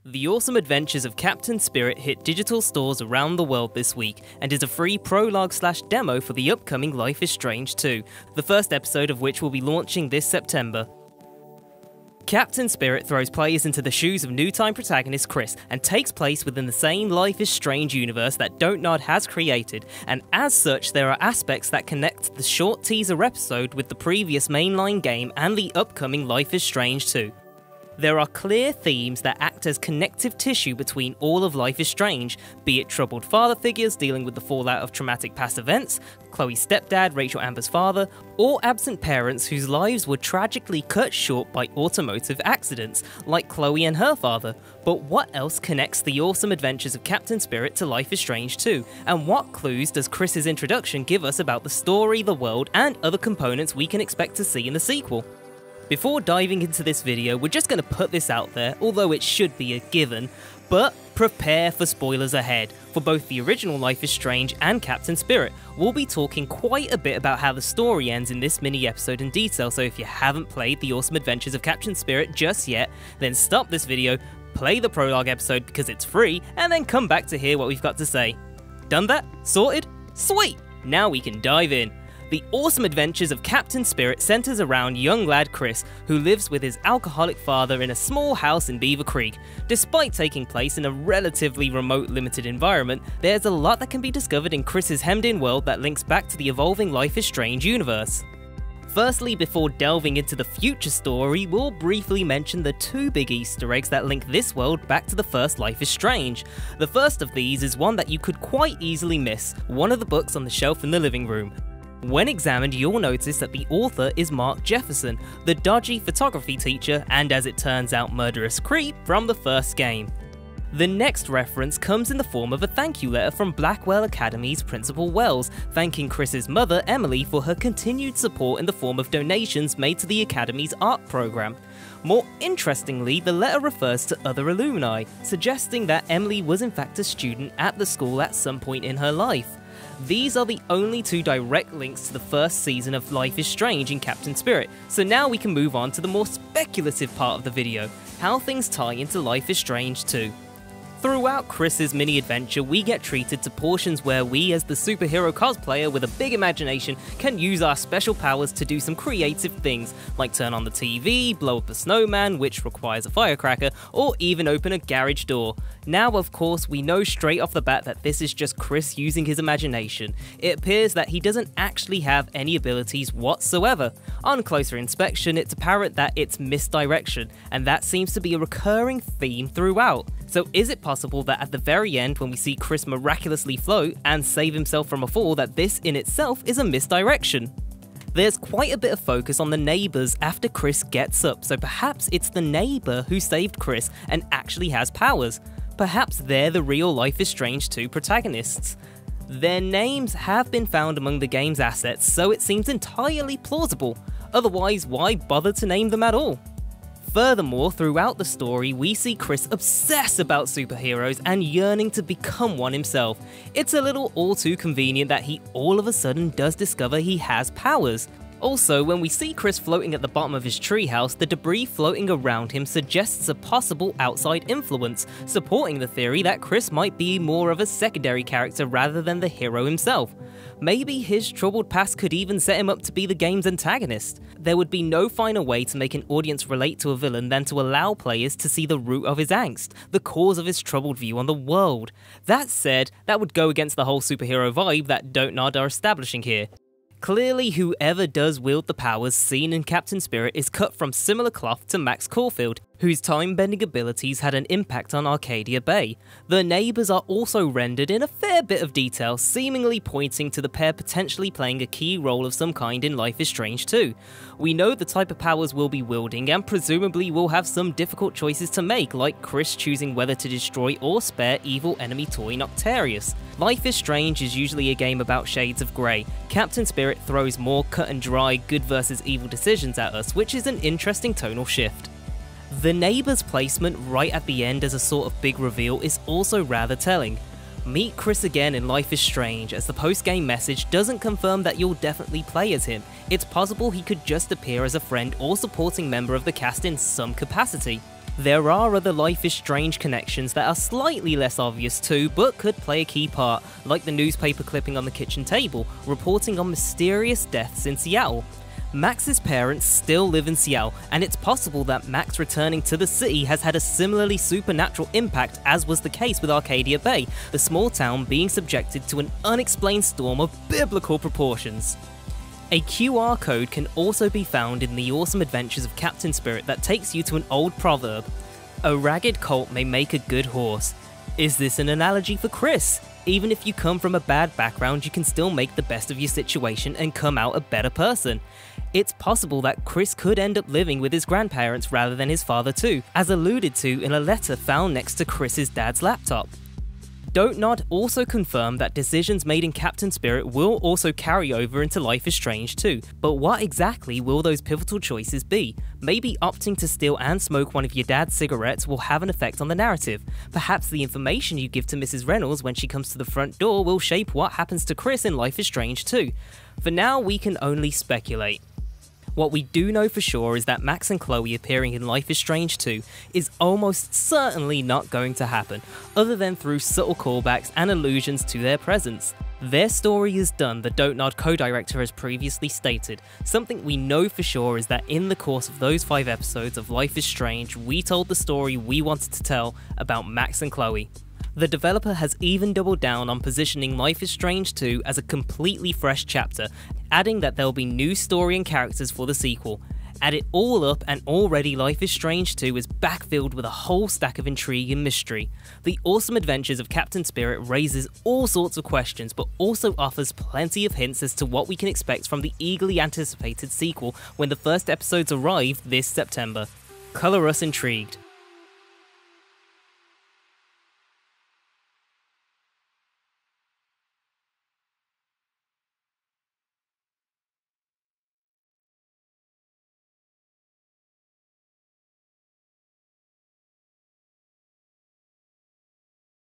The Awesome Adventures of Captain Spirit hit digital stores around the world this week, and is a free prologue/demo for the upcoming Life is Strange 2, the first episode of which will be launching this September. Captain Spirit throws players into the shoes of new-time protagonist Chris, and takes place within the same Life is Strange universe that Don't Nod has created, and as such there are aspects that connect the short teaser episode with the previous mainline game and the upcoming Life is Strange 2. There are clear themes that act as connective tissue between all of Life is Strange, be it troubled father figures dealing with the fallout of traumatic past events, Chloe's stepdad, Rachel Amber's father, or absent parents whose lives were tragically cut short by automotive accidents, like Chloe and her father. But what else connects the Awesome Adventures of Captain Spirit to Life is Strange 2, and what clues does Chris's introduction give us about the story, the world, and other components we can expect to see in the sequel? Before diving into this video, we're just going to put this out there, although it should be a given, but prepare for spoilers ahead. For both the original Life is Strange and Captain Spirit, we'll be talking quite a bit about how the story ends in this mini episode in detail, so if you haven't played The Awesome Adventures of Captain Spirit just yet, then stop this video, play the prologue episode because it's free, and then come back to hear what we've got to say. Done that? Sorted? Sweet! Now we can dive in. The Awesome Adventures of Captain Spirit centers around young lad Chris, who lives with his alcoholic father in a small house in Beaver Creek. Despite taking place in a relatively remote, limited environment, there's a lot that can be discovered in Chris's hemmed-in world that links back to the evolving Life is Strange universe. Firstly, before delving into the future story, we'll briefly mention the two big Easter eggs that link this world back to the first Life is Strange. The first of these is one that you could quite easily miss, one of the books on the shelf in the living room. When examined, you'll notice that the author is Mark Jefferson, the dodgy photography teacher and, as it turns out, murderous creep from the first game. The next reference comes in the form of a thank you letter from Blackwell Academy's Principal Wells, thanking Chris's mother Emily for her continued support in the form of donations made to the Academy's art program. More interestingly, the letter refers to other alumni, suggesting that Emily was in fact a student at the school at some point in her life. These are the only two direct links to the first season of Life is Strange in Captain Spirit, so now we can move on to the more speculative part of the video, how things tie into Life is Strange 2. Throughout Chris's mini-adventure, we get treated to portions where we, as the superhero cosplayer with a big imagination, can use our special powers to do some creative things, like turn on the TV, blow up a snowman, which requires a firecracker, or even open a garage door. Now, of course, we know straight off the bat that this is just Chris using his imagination. It appears that he doesn't actually have any abilities whatsoever. On closer inspection, it's apparent that it's misdirection, and that seems to be a recurring theme throughout. So is it possible that at the very end, when we see Chris miraculously float and save himself from a fall, that this in itself is a misdirection? There's quite a bit of focus on the neighbours after Chris gets up, so perhaps it's the neighbour who saved Chris and actually has powers. Perhaps they're the real Life is Strange 2 protagonists. Their names have been found among the game's assets, so it seems entirely plausible. Otherwise, why bother to name them at all? Furthermore, throughout the story, we see Chris obsess about superheroes and yearning to become one himself. It's a little all too convenient that he all of a sudden does discover he has powers. Also, when we see Chris floating at the bottom of his treehouse, the debris floating around him suggests a possible outside influence, supporting the theory that Chris might be more of a secondary character rather than the hero himself. Maybe his troubled past could even set him up to be the game's antagonist. There would be no finer way to make an audience relate to a villain than to allow players to see the root of his angst, the cause of his troubled view on the world. That said, that would go against the whole superhero vibe that Don't Nod are establishing here. Clearly, whoever does wield the powers seen in Captain Spirit is cut from similar cloth to Max Caulfield, whose time-bending abilities had an impact on Arcadia Bay. The neighbours are also rendered in a fair bit of detail, seemingly pointing to the pair potentially playing a key role of some kind in Life is Strange 2. We know the type of powers we'll be wielding, and presumably we'll have some difficult choices to make, like Chris choosing whether to destroy or spare evil enemy toy Noctarius. Life is Strange is usually a game about shades of grey. Captain Spirit throws more cut and dry good versus evil decisions at us, which is an interesting tonal shift. The neighbour's placement right at the end as a sort of big reveal is also rather telling. Meet Chris again in Life is Strange, as the post-game message doesn't confirm that you'll definitely play as him. It's possible he could just appear as a friend or supporting member of the cast in some capacity. There are other Life is Strange connections that are slightly less obvious too, but could play a key part, like the newspaper clipping on the kitchen table, reporting on mysterious deaths in Seattle. Max's parents still live in Seattle, and it's possible that Max returning to the city has had a similarly supernatural impact as was the case with Arcadia Bay, the small town being subjected to an unexplained storm of biblical proportions. A QR code can also be found in the awesome adventures of Captain Spirit that takes you to an old proverb. A ragged colt may make a good horse. Is this an analogy for Chris? Even if you come from a bad background, you can still make the best of your situation and come out a better person. It's possible that Chris could end up living with his grandparents rather than his father too, as alluded to in a letter found next to Chris's dad's laptop. Don't Nod also confirmed that decisions made in Captain Spirit will also carry over into Life is Strange too, but what exactly will those pivotal choices be? Maybe opting to steal and smoke one of your dad's cigarettes will have an effect on the narrative. Perhaps the information you give to Mrs. Reynolds when she comes to the front door will shape what happens to Chris in Life is Strange too. For now, we can only speculate. What we do know for sure is that Max and Chloe appearing in Life is Strange 2 is almost certainly not going to happen, other than through subtle callbacks and allusions to their presence. Their story is done, the Don't Nod co-director has previously stated. Something we know for sure is that in the course of those 5 episodes of Life is Strange, we told the story we wanted to tell about Max and Chloe. The developer has even doubled down on positioning Life is Strange 2 as a completely fresh chapter, adding that there'll be new story and characters for the sequel. Add it all up and already Life is Strange 2 is backfilled with a whole stack of intrigue and mystery. The awesome adventures of Captain Spirit raises all sorts of questions, but also offers plenty of hints as to what we can expect from the eagerly anticipated sequel when the first episodes arrive this September. Colour us intrigued.